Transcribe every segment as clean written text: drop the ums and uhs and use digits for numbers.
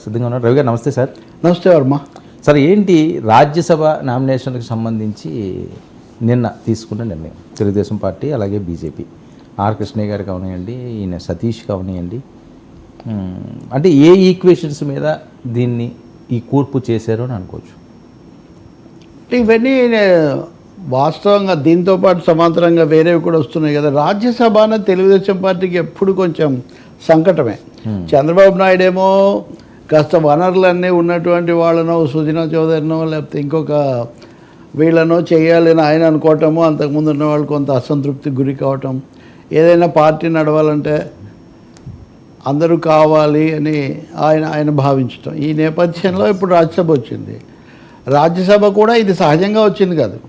సిద్ధంగా ఉన్నారు. రవి గారు నమస్తే సార్. నమస్తే వర్మ. సార్ ఏంటి రాజ్యసభ నామినేషన్కి సంబంధించి నిన్న తీసుకున్న నిర్ణయం తెలుగుదేశం పార్టీ అలాగే బీజేపీ ఆర్ కృష్ణయ్య గారు కావనివ్వండి, ఈయన సతీష్ కావనివ్వండి, అంటే ఏ ఈక్వేషన్స్ మీద దీన్ని ఈ కూర్పు చేశారు అని అనుకోవచ్చు? ఇవన్నీ వాస్తవంగా దీంతో పాటు సమాంతరంగా వేరేవి కూడా వస్తున్నాయి కదా. రాజ్యసభ అనేది తెలుగుదేశం పార్టీకి ఎప్పుడు కొంచెం సంకటమే. చంద్రబాబు నాయుడు ఏమో కాస్త వనరులన్నీ ఉన్నటువంటి వాళ్ళనో సుజనా చౌదరినో లేకపోతే ఇంకొక వీళ్ళనో చేయాలని ఆయన అనుకోవటము, అంతకుముందు ఉన్న వాళ్ళు కొంత అసంతృప్తికి గురి కావటం, ఏదైనా పార్టీ నడవాలంటే అందరూ కావాలి అని ఆయన భావించటం. ఈ నేపథ్యంలో ఇప్పుడు రాజ్యసభ వచ్చింది. రాజ్యసభ కూడా ఇది సహజంగా వచ్చింది కాదు.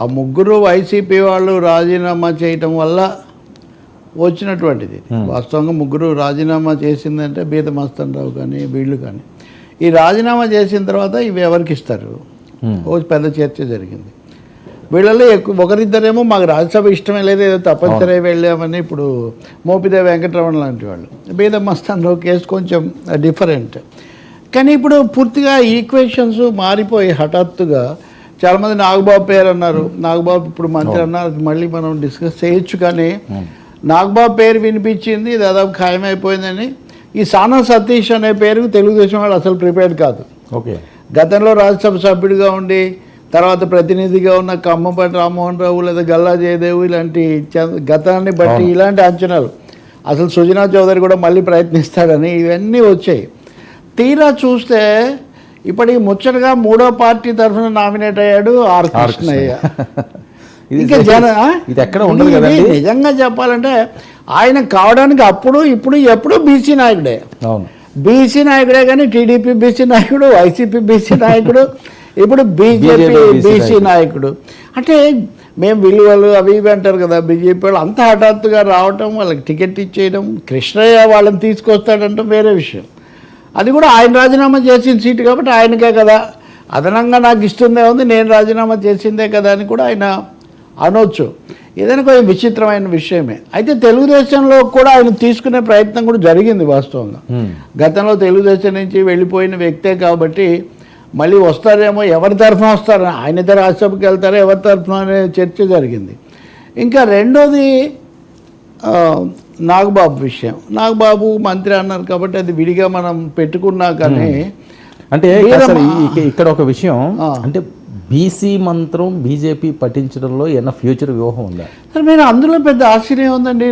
ఆ ముగ్గురు వైసీపీ వాళ్ళు రాజీనామా చేయటం వల్ల వచ్చినటువంటిది. వాస్తవంగా ముగ్గురు రాజీనామా చేసిందంటే బీద మస్తాన్ రావు కానీ వీళ్ళు కానీ ఈ రాజీనామా చేసిన తర్వాత ఇవి ఎవరికి ఇస్తారు ఓ పెద్ద చర్చ జరిగింది. వీళ్ళలో ఒకరిద్దరేమో మాకు రాజ్యసభ ఇష్టమే లేదు, ఏదో తప్పనిసరి వెళ్ళామని ఇప్పుడు మోపిదేవి వెంకటరమణ లాంటి వాళ్ళు. బీద మస్తాన్ రావు కేసు కొంచెం డిఫరెంట్. కానీ ఇప్పుడు పూర్తిగా ఈక్వేషన్స్ మారిపోయి హఠాత్తుగా చాలామంది నాగబాబు పేరు అన్నారు. నాగబాబు ఇప్పుడు మంత్రి అన్నారు, మళ్ళీ మనం డిస్కస్ చేయొచ్చు. కానీ నాగబాబు పేరు వినిపించింది, దాదాపు ఖాయమైపోయిందని. ఈ సానా సతీష్ అనే పేరుకు తెలుగుదేశం వాళ్ళు అసలు ప్రిపేర్డ్ కాదు. ఓకే, గతంలో రాజ్యసభ సభ్యుడిగా ఉండి తర్వాత ప్రతినిధిగా ఉన్న కమ్మపాటి రామ్మోహన్ రావు లేదా గల్లా జయదేవ్ ఇలాంటి గతాన్ని బట్టి ఇలాంటి అంచనాలు, అసలు సుజనా చౌదరి కూడా మళ్ళీ ప్రయత్నిస్తాడని ఇవన్నీ వచ్చాయి. తీరా చూస్తే ఇప్పటికి ముచ్చటగా మూడో పార్టీ తరఫున నామినేట్ అయ్యాడు ఆర్ కృష్ణయ్య. ఇంకా ఇది ఎక్కడ ఉండదు కదా. నిజంగా చెప్పాలంటే ఆయన కావడానికి అప్పుడు ఇప్పుడు ఎప్పుడు బీసీ నాయకుడే. బీసీ నాయకుడే కానీ టీడీపీ బీసీ నాయకుడు, వైసీపీ బీసీ నాయకుడు, ఇప్పుడు బీజేపీ బీసీ నాయకుడు. అంటే మేము విలువలు అవి ఇవి అంటారు కదా బీజేపీ వాళ్ళు, అంత హఠాత్తుగా రావటం, వాళ్ళకి టికెట్ ఇచ్చేయడం, కృష్ణయ్య వాళ్ళని తీసుకొస్తాడంటాం వేరే విషయం. అది కూడా ఆయన రాజీనామా చేసిన సీటు కాబట్టి ఆయనకే కదా, అదనంగా నాకు ఇస్తుందే ఉంది, నేను రాజీనామా చేసిందే కదా అని కూడా ఆయన అనొచ్చు. ఏదైనా కొంచెం విచిత్రమైన విషయమే. అయితే తెలుగుదేశంలో కూడా ఆయన తీసుకునే ప్రయత్నం కూడా జరిగింది వాస్తవంగా. గతంలో తెలుగుదేశం నుంచి వెళ్ళిపోయిన వ్యక్తే కాబట్టి మళ్ళీ వస్తారేమో, ఎవరి తరఫున వస్తారు, ఆయన ఇద్దరు రాజ్యసభకి వెళ్తారో ఎవరి తరఫున అనే చర్చ జరిగింది. ఇంకా రెండోది నాగబాబు విషయం. నాగబాబు మంత్రి అన్నారు కాబట్టి అది విడిగా మనం పెట్టుకున్నా కానీ అంటే ఇక్కడ ఒక విషయం అంటే బీసీ మంత్రం బీజేపీ పఠించడంలో ఏమైనా ఫ్యూచర్ వ్యూహం ఉందా? సరే, మీరు అందులో పెద్ద ఆశ్చర్యం ఉందండి.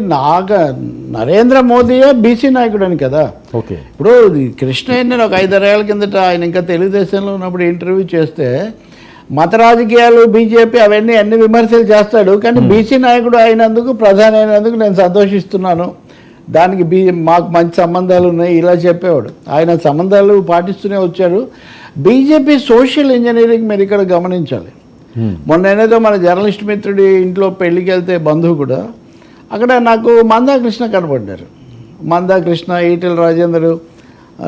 నరేంద్ర మోదీయే బీసీ నాయకుడు అని కదా. ఓకే, ఇప్పుడు కృష్ణయ్య నేను ఒక 5-6 ఏళ్ళ కిందట ఆయన ఇంకా తెలుగుదేశంలో ఉన్నప్పుడు ఇంటర్వ్యూ చేస్తే మత రాజకీయాలు బీజేపీ అవన్నీ అన్ని విమర్శలు చేస్తాడు, కానీ బీసీ నాయకుడు అయినందుకు ప్రధాని అయినందుకు నేను సంతోషిస్తున్నాను, దానికి మాకు మంచి సంబంధాలు ఉన్నాయి ఇలా చెప్పేవాడు. ఆయన సంబంధాలు పాటిస్తూనే వచ్చారు. బీజేపీ సోషల్ ఇంజనీరింగ్ మీరు ఇక్కడ గమనించాలి. మొన్న ఏదో మన జర్నలిస్ట్ మిత్రుడి ఇంట్లో పెళ్ళికి వెళ్తే బంధువు కూడా అక్కడ నాకు మందాకృష్ణ కనపడ్డారు. మందాకృష్ణ, ఈటెల రాజేందర్,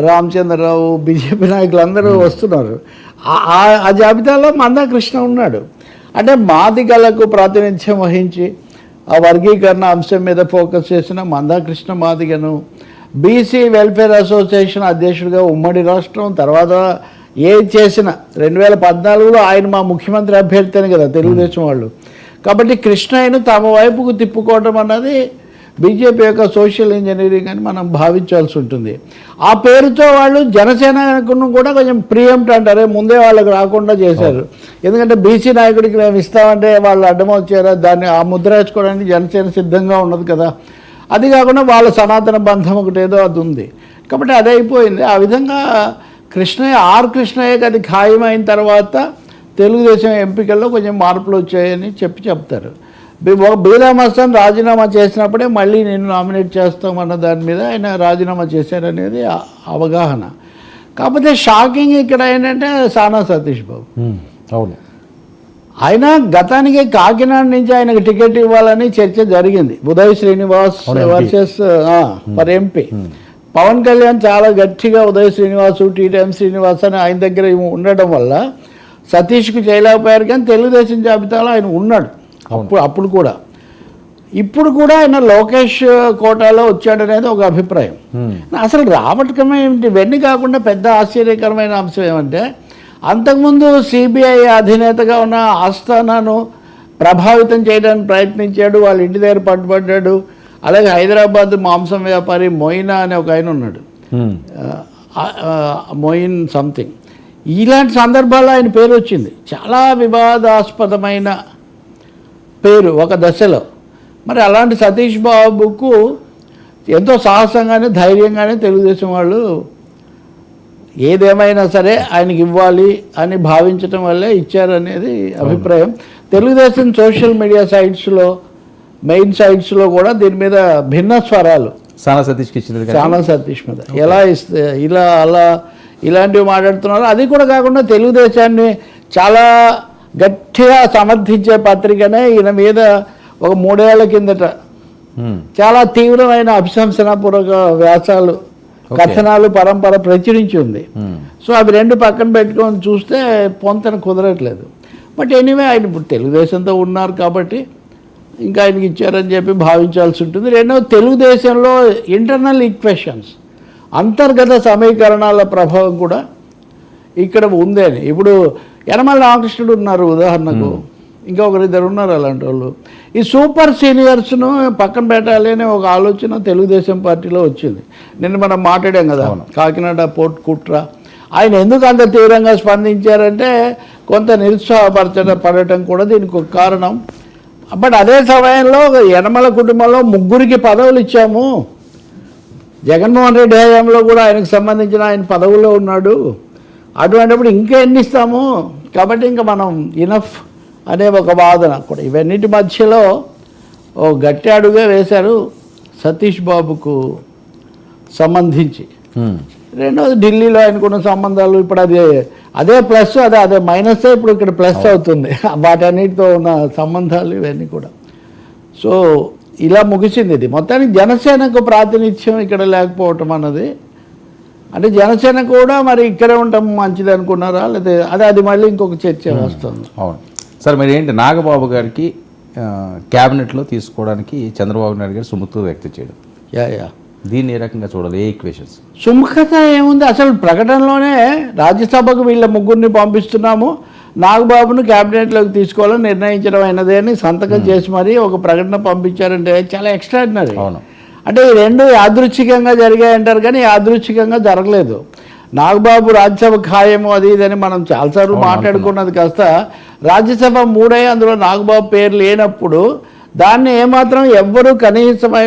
రామచంద్రరావు, బీజేపీ నాయకులు అందరూ వస్తున్నారు. ఆ జాబితాలో మందాకృష్ణ ఉన్నాడు. అంటే మాదిగలకు ప్రాతినిధ్యం వహించి ఆ వర్గీకరణ అంశం మీద ఫోకస్ చేసిన మందాకృష్ణ మాదిగను బీసీ వెల్ఫేర్ అసోసియేషన్ అధ్యక్షుడిగా ఉమ్మడి రాష్ట్రం తర్వాత చేసిన 2014లో ఆయన మా ముఖ్యమంత్రి అభ్యర్థి అని కదా తెలుగుదేశం వాళ్ళు. కాబట్టి కృష్ణయ్యను తమ వైపుకు తిప్పుకోవడం అన్నది బీజేపీ యొక్క సోషల్ ఇంజనీరింగ్ అని మనం భావించాల్సి ఉంటుంది. ఆ పేరుతో వాళ్ళు జనసేనకు కూడా కొంచెం ప్రియంప్ట్ అంటారే, ముందే వాళ్ళకి రాకుండా చేశారు. ఎందుకంటే బీసీ నాయకుడికి మేము ఇస్తామంటే వాళ్ళు అడ్డం వచ్చారా, దాన్ని ఆ ముద్ర వేసుకోవడానికి జనసేన సిద్ధంగా ఉన్నది కదా. అది కాకుండా వాళ్ళ సనాతన బంధం ఒకటి ఏదో అది ఉంది కాబట్టి అది అయిపోయింది. ఆ విధంగా ఆర్ కృష్ణయ్యకి అది ఖాయమైన తర్వాత తెలుగుదేశం ఎంపికల్లో కొంచెం మార్పులు వచ్చాయని చెప్తారు. బీదా మస్తాన్ రాజీనామా చేసినప్పుడే మళ్ళీ నేను నామినేట్ చేస్తామన్న దాని మీద ఆయన రాజీనామా చేశారనేది అవగాహన. కాకపోతే షాకింగ్ ఇక్కడ ఏంటంటే సానా సతీష్ బాబు. అవును, ఆయన గతానికి కాకినాడ నుంచి ఆయనకు టికెట్ ఇవ్వాలని చర్చ జరిగింది. Uday Srinivas versus for MP. Pawan Kalyan చాలా గట్టిగా ఉదయ్ శ్రీనివాసు, టీటీఎం శ్రీనివాస్ అని ఆయన దగ్గర ఉండడం వల్ల సతీష్కు చేయలేకపోయారు. కానీ తెలుగుదేశం జాబితాలో ఆయన ఉన్నాడు అప్పుడు కూడా. ఇప్పుడు కూడా ఆయన లోకేష్ కోటాలో వచ్చాడనేది ఒక అభిప్రాయం. అసలు రావటం ఏమిటి, ఇవన్నీ కాకుండా పెద్ద ఆశ్చర్యకరమైన అంశం ఏమంటే, అంతకుముందు సిబిఐ అధినేతగా ఉన్న ఆస్థానాను ప్రభావితం చేయడానికి ప్రయత్నించాడు, వాళ్ళ ఇంటి దగ్గర పట్టుబడ్డాడు. అలాగే హైదరాబాద్ మాంసం వ్యాపారి మొయినా అనే ఒక ఆయన ఉన్నాడు, మొయిన్ సంథింగ్. ఇలాంటి సందర్భాల్లో ఆయన పేరు వచ్చింది, చాలా వివాదాస్పదమైన పేరు ఒక దశలో. మరి అలాంటి సతీష్ బాబుకు ఎంతో సాహసంగానే ధైర్యంగానే తెలుగుదేశం వాళ్ళు ఏదేమైనా సరే ఆయనకి ఇవ్వాలి అని భావించటం వల్లే ఇచ్చారనేది అభిప్రాయం. తెలుగుదేశం సోషల్ మీడియా సైట్స్లో, మెయిన్ సైట్స్లో కూడా దీని మీద భిన్న స్వరాలు. సానా సతీష్కి ఇచ్చింది, సానా సతీష్ మీద ఎలా ఇస్తే ఇలా అలా ఇలాంటివి మాట్లాడుతున్నారు. అది కూడా కాకుండా తెలుగుదేశాన్ని చాలా గట్టిగా సమర్థించే పత్రికనే ఈయన మీద ఒక 3 ఏళ్ల కిందట చాలా తీవ్రమైన అభిశంసనపూర్వక వ్యాసాలు, కథనాలు పరంపర ప్రచురించి ఉంది. సో అవి రెండు పక్కన పెట్టుకొని చూస్తే పొంతన కుదరట్లేదు. బట్ ఎనీవే ఆయన ఇప్పుడు తెలుగుదేశంతో ఉన్నారు కాబట్టి ఇంకా ఆయనకి ఇచ్చారని చెప్పి భావించాల్సి ఉంటుంది. రెండవ, తెలుగుదేశంలో ఇంటర్నల్ ఈక్వేషన్స్, అంతర్గత సమీకరణాల ప్రభావం కూడా ఇక్కడ ఉంది అని. ఇప్పుడు యనమల రామకృష్ణుడు ఉన్నారు ఉదాహరణకు, ఇంకొకరిద్దరు ఉన్నారు అలాంటి వాళ్ళు. ఈ సూపర్ సీనియర్స్ను పక్కన పెట్టాలి అనే ఒక ఆలోచన తెలుగుదేశం పార్టీలో వచ్చింది. నిన్న మనం మాట్లాడాం కదా, కాకినాడ పోర్ట్ కుట్ర. ఆయన ఎందుకు అంత తీవ్రంగా స్పందించారంటే కొంత పడటం కూడా దీనికి ఒక కారణం. బట్ అదే సమయంలో యనమల కుటుంబంలో 3 పదవులు ఇచ్చాము, జగన్మోహన్ రెడ్డి హయాంలో కూడా ఆయనకు సంబంధించిన ఆయన పదవుల్లో ఉన్నాడు, అటువంటిప్పుడు ఇంకా ఎన్ని ఇస్తాము, కాబట్టి ఇంకా మనం ఇనఫ్ అనే ఒక వాదన కూడా. ఇవన్నిటి మధ్యలో ఓ గట్టి అడుగే వేశారు సతీష్ బాబుకు సంబంధించి. రెండవది, ఢిల్లీలో ఆయనకున్న సంబంధాలు ఇప్పుడు అదే ప్లస్, అదే మైనస్, ఇప్పుడు ఇక్కడ ప్లస్ అవుతుంది వాటన్నిటితో ఉన్న సంబంధాలు ఇవన్నీ కూడా. సో ఇలా ముగిసింది ఇది. మొత్తానికి జనసేనకు ప్రాతినిధ్యం ఇక్కడ లేకపోవటం అన్నది, అంటే జనసేన కూడా మరి ఇక్కడే ఉండటం మంచిది అనుకున్నారా, లేదా అది మళ్ళీ ఇంకొక చర్చ వస్తుంది. అవును సార్, మరి ఏంటి నాగబాబు గారికి క్యాబినెట్లో తీసుకోవడానికి చంద్రబాబు నాయుడు గారు సుముఖత వ్యక్తం చేయడం, దీన్ని ఏ రకంగా చూడాలి, ఏ ఈక్వేషన్స్? సుముఖత ఏముంది, అసలు ప్రకటనలోనే రాజ్యసభకు వీళ్ళ 3 పంపిస్తున్నాము, నాగబాబును క్యాబినెట్లోకి తీసుకోవాలని నిర్ణయించడం అయినదే అని సంతకం చేసి మరీ ఒక ప్రకటన పంపించారంటే చాలా ఎక్స్ట్రాడినరీ. అవును, అంటే ఈ రెండు యాదృచ్ఛికంగా జరిగాయంటారు కానీ యాదృచ్ఛికంగా జరగలేదు. నాగబాబు రాజ్యసభ ఖాయము అది ఇదని మనం చాలాసార్లు మాట్లాడుకున్నది కాస్త రాజ్యసభ 3 అందులో నాగబాబు పేరు లేనప్పుడు దాన్ని ఏమాత్రం ఎవ్వరూ కనీసమైన